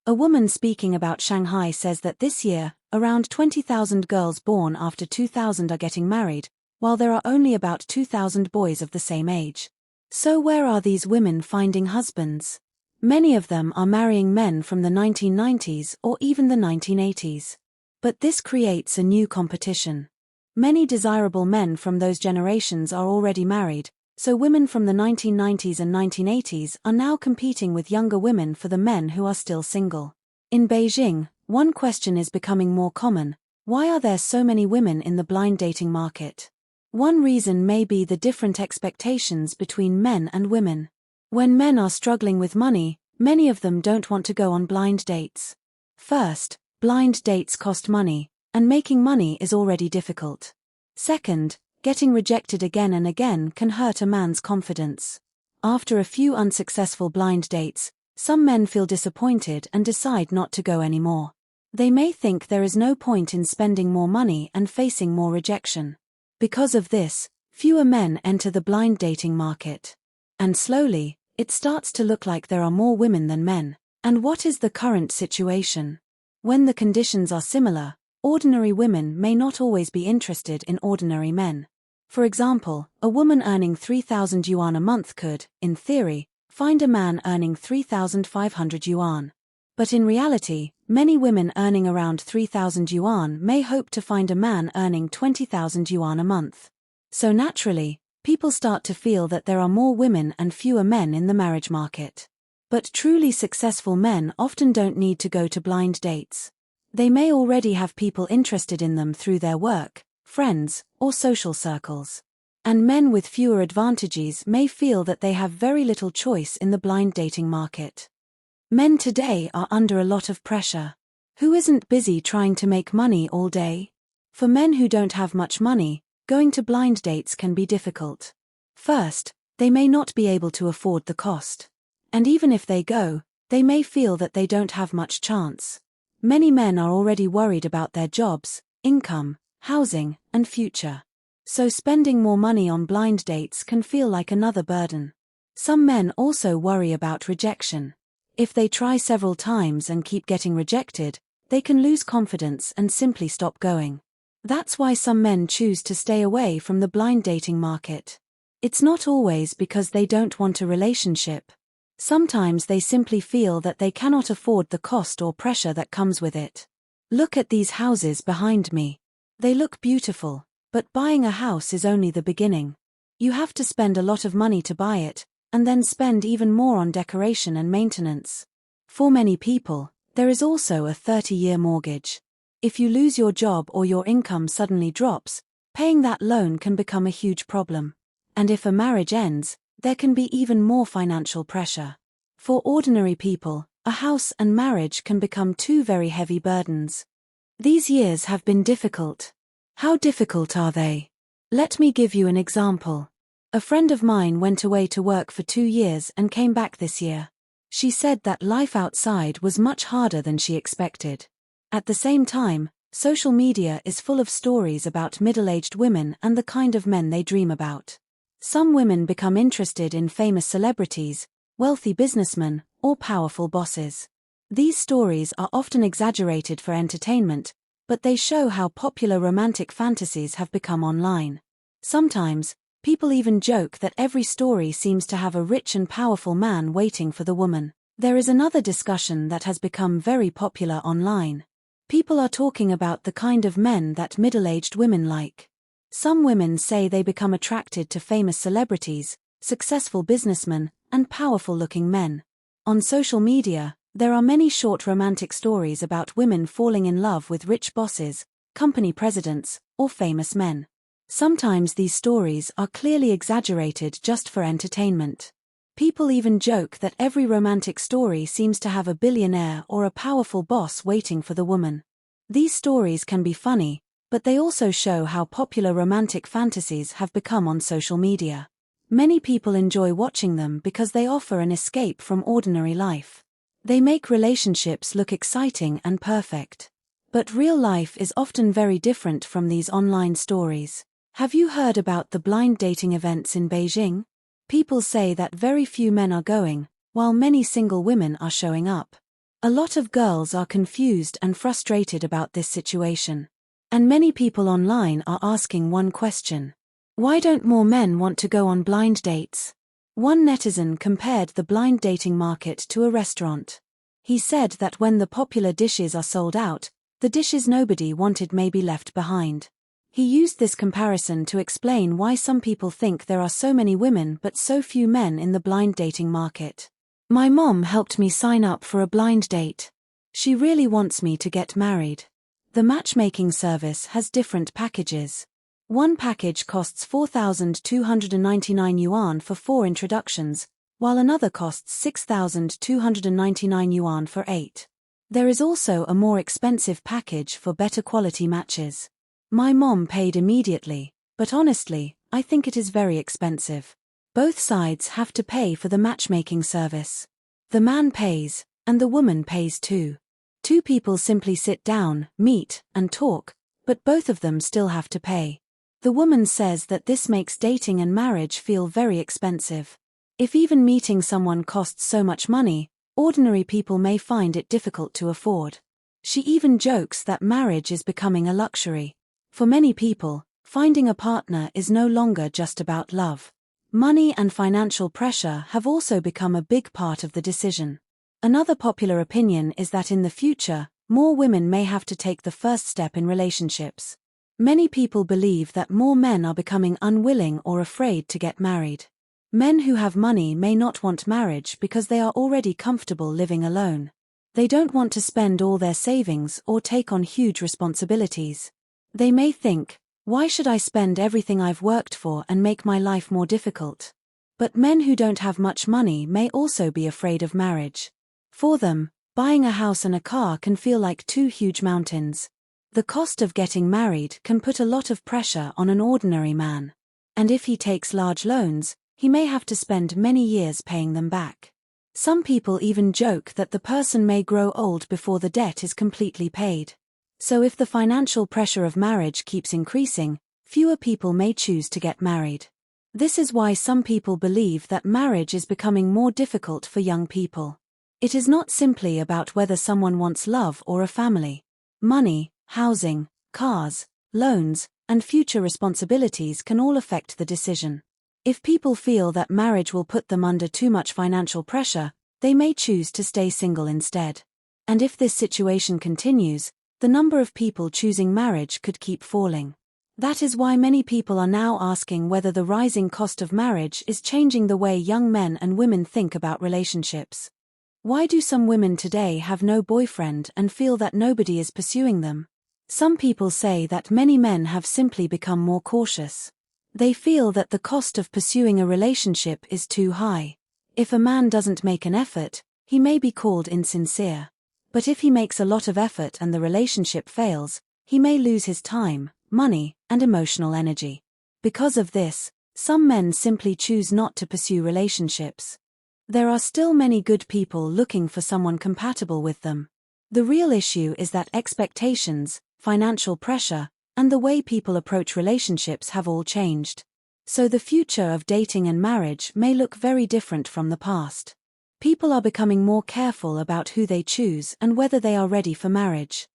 A woman speaking about Shanghai says that this year, around 20,000 girls born after 2000 are getting married, while there are only about 2,000 boys of the same age. So where are these women finding husbands? Many of them are marrying men from the 1990s or even the 1980s. But this creates a new competition. Many desirable men from those generations are already married, so women from the 1990s and 1980s are now competing with younger women for the men who are still single. In Beijing, one question is becoming more common: why are there so many women in the blind dating market? One reason may be the different expectations between men and women. When men are struggling with money, many of them don't want to go on blind dates. First, blind dates cost money, and making money is already difficult. Second, getting rejected again and again can hurt a man's confidence. After a few unsuccessful blind dates, some men feel disappointed and decide not to go anymore. They may think there is no point in spending more money and facing more rejection. Because of this, fewer men enter the blind dating market. And slowly, it starts to look like there are more women than men. And what is the current situation? When the conditions are similar, ordinary women may not always be interested in ordinary men. For example, a woman earning 3,000 yuan a month could, in theory, find a man earning 3,500 yuan. But in reality, many women earning around 3,000 yuan may hope to find a man earning 20,000 yuan a month. So naturally, people start to feel that there are more women and fewer men in the marriage market. But truly successful men often don't need to go to blind dates. They may already have people interested in them through their work, friends, or social circles. And men with fewer advantages may feel that they have very little choice in the blind dating market. Men today are under a lot of pressure. Who isn't busy trying to make money all day? For men who don't have much money, going to blind dates can be difficult. First, they may not be able to afford the cost. And even if they go, they may feel that they don't have much chance. Many men are already worried about their jobs, income, housing, and future. So spending more money on blind dates can feel like another burden. Some men also worry about rejection. If they try several times and keep getting rejected, they can lose confidence and simply stop going. That's why some men choose to stay away from the blind dating market. It's not always because they don't want a relationship. Sometimes they simply feel that they cannot afford the cost or pressure that comes with it. Look at these houses behind me. They look beautiful, but buying a house is only the beginning. You have to spend a lot of money to buy it, and then spend even more on decoration and maintenance. For many people, there is also a 30-year mortgage. If you lose your job or your income suddenly drops, paying that loan can become a huge problem. And if a marriage ends, there can be even more financial pressure. For ordinary people, a house and marriage can become two very heavy burdens. These years have been difficult. How difficult are they? Let me give you an example. A friend of mine went away to work for 2 years and came back this year. She said that life outside was much harder than she expected. At the same time, social media is full of stories about middle-aged women and the kind of men they dream about. Some women become interested in famous celebrities, wealthy businessmen, or powerful bosses. These stories are often exaggerated for entertainment, but they show how popular romantic fantasies have become online. Sometimes, people even joke that every story seems to have a rich and powerful man waiting for the woman. There is another discussion that has become very popular online. People are talking about the kind of men that middle-aged women like. Some women say they become attracted to famous celebrities, successful businessmen, and powerful-looking men. On social media, there are many short romantic stories about women falling in love with rich bosses, company presidents, or famous men. Sometimes these stories are clearly exaggerated just for entertainment. People even joke that every romantic story seems to have a billionaire or a powerful boss waiting for the woman. These stories can be funny, but they also show how popular romantic fantasies have become on social media. Many people enjoy watching them because they offer an escape from ordinary life. They make relationships look exciting and perfect. But real life is often very different from these online stories. Have you heard about the blind dating events in Beijing? People say that very few men are going, while many single women are showing up. A lot of girls are confused and frustrated about this situation. And many people online are asking one question. Why don't more men want to go on blind dates? One netizen compared the blind dating market to a restaurant. He said that when the popular dishes are sold out, the dishes nobody wanted may be left behind. He used this comparison to explain why some people think there are so many women but so few men in the blind dating market. My mom helped me sign up for a blind date. She really wants me to get married. The matchmaking service has different packages. One package costs 4,299 yuan for 4 introductions, while another costs 6,299 yuan for 8. There is also a more expensive package for better quality matches. My mom paid immediately, but honestly, I think it is very expensive. Both sides have to pay for the matchmaking service. The man pays, and the woman pays too. Two people simply sit down, meet, and talk, but both of them still have to pay. The woman says that this makes dating and marriage feel very expensive. If even meeting someone costs so much money, ordinary people may find it difficult to afford. She even jokes that marriage is becoming a luxury. For many people, finding a partner is no longer just about love. Money and financial pressure have also become a big part of the decision. Another popular opinion is that in the future, more women may have to take the first step in relationships. Many people believe that more men are becoming unwilling or afraid to get married. Men who have money may not want marriage because they are already comfortable living alone. They don't want to spend all their savings or take on huge responsibilities. They may think, why should I spend everything I've worked for and make my life more difficult? But men who don't have much money may also be afraid of marriage. For them, buying a house and a car can feel like two huge mountains. The cost of getting married can put a lot of pressure on an ordinary man. And if he takes large loans, he may have to spend many years paying them back. Some people even joke that the person may grow old before the debt is completely paid. So if the financial pressure of marriage keeps increasing, fewer people may choose to get married. This is why some people believe that marriage is becoming more difficult for young people. It is not simply about whether someone wants love or a family. Money, housing, cars, loans, and future responsibilities can all affect the decision. If people feel that marriage will put them under too much financial pressure, they may choose to stay single instead. And if this situation continues, the number of people choosing marriage could keep falling. That is why many people are now asking whether the rising cost of marriage is changing the way young men and women think about relationships. Why do some women today have no boyfriend and feel that nobody is pursuing them? Some people say that many men have simply become more cautious. They feel that the cost of pursuing a relationship is too high. If a man doesn't make an effort, he may be called insincere. But if he makes a lot of effort and the relationship fails, he may lose his time, money, and emotional energy. Because of this, some men simply choose not to pursue relationships. There are still many good people looking for someone compatible with them. The real issue is that expectations, financial pressure, and the way people approach relationships have all changed. So the future of dating and marriage may look very different from the past. People are becoming more careful about who they choose and whether they are ready for marriage.